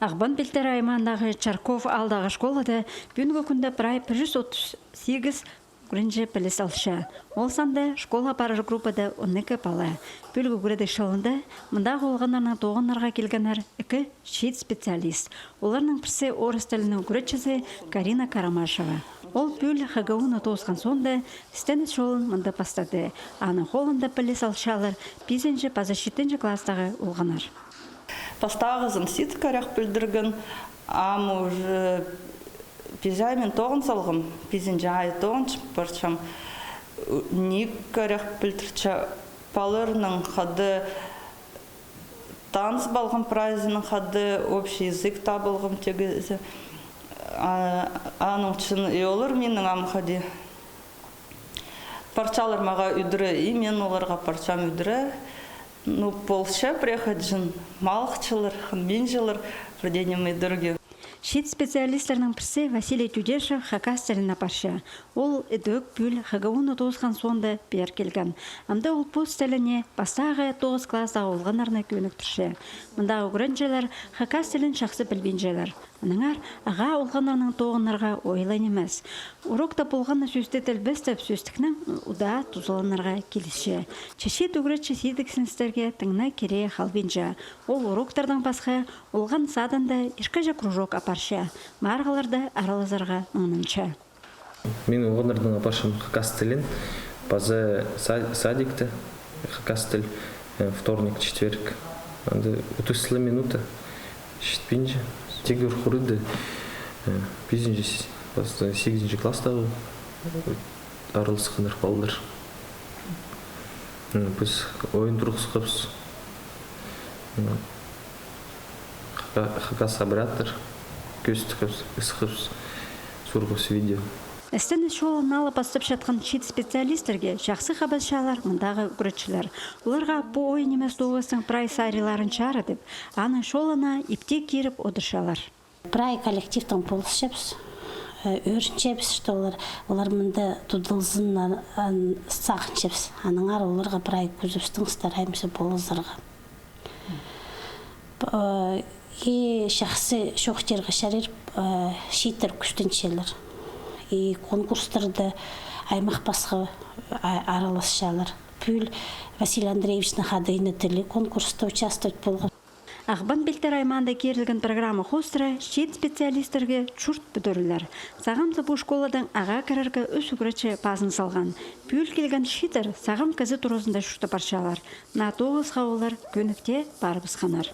Ағбан Белтер аймағындағы Чарков алдағы школада бүгінгі күнде прай 138 күрінже піліс алшы. Ол санды школа барыр группада 12 бала. Бүлгі күреді шылында мұндағы олғанарына тоғынларға келгенер 2 шет специалист. Оларның бірсе орыс тілінің күретшісі Карина Карамашева. Ол бүл хагауны тоғысқан сонда стенес жолын мұнда бастады. Аны қолында піліс алшалар 5-ші, 7-ші кластағы олғанар. Пастағызын сит қарақ білдірген, амы уже пизаймен тоғын салғым, пизінже ай тоғын шықпарчам, ник қарақ білдірчі палырның қады таныс балғым прайзының қады общий язык табылғым тегізі. Аның үшін еолыр менің амы қады. Парчалар маға үдірі, и мен оларға парчам үдірі. Ну, полша приходжен, малықчылар, ханбинжылар, вредением и дұрге. Шет специалистерінің бірсе Василий Тюдешев хакас тіліна парша. Ол үдік бүл хагауны тоғысқан сонда бер келген. Амда ол пост тіліне бастағы 9 класса олғанарына көнік түрші. Мұндағы көрінжелер хакас тілін шақсы білбенжелер. Аныңар аға олғанарының тоғынларға ойлан емес. Урокта болғаны сөзді тіл бістіп сөздікнің ұда тұзыланарға келісші. Чеше түгіретші сейдіксіністерге тыңна кере қалбенжі. Ол уроктардан басқа олған садында ешқажа кружок апаршы. Марғаларды аралазарға мұныншы. Мен олғанардың апаршым хакас тілін, базы садикті, хакас тіл, вторник, четверг. 30 минута, шетпенжі. Тегір құрыды 5-8 класстағы арылысқандар балдар. Біз ойын тұрғыз қыпс, хакас абыраттыр, көсті қыпс, іс қыпс, сұрғыз видео. Әстен шолын алып бастып жатқан шет специалистерге жақсы қабасшалар мұндағы күретшілер. Оларға бұл ойын емес доғыстың прай сайриларын чары деп, аны шолына иптек керіп одыршалар. Прай коллективтің полыс жепс, өрін жепс, олар мұнда тұдылзын сақын жепс. Аныңар оларға прай күзіпстің стараймысы болызырға. Жақсы шоқтерға шарир шеттер күштіншелер. И конкурстарды аймақ басқа араласшалар. Пүл Василий Андреевичның хадыйны тілі конкурста участвовать болған. Ағбан Белтер аймағында керілген программа хостыра шет специалистерге чурт бүдірілер. Сағамды бұл школадың аға кәріргі өз үгіречі пазын салған. Пүл келген шетір сағам кәзі тұрысында шүрті паршалар. На 9 қауылар көнікте барып ысқанар.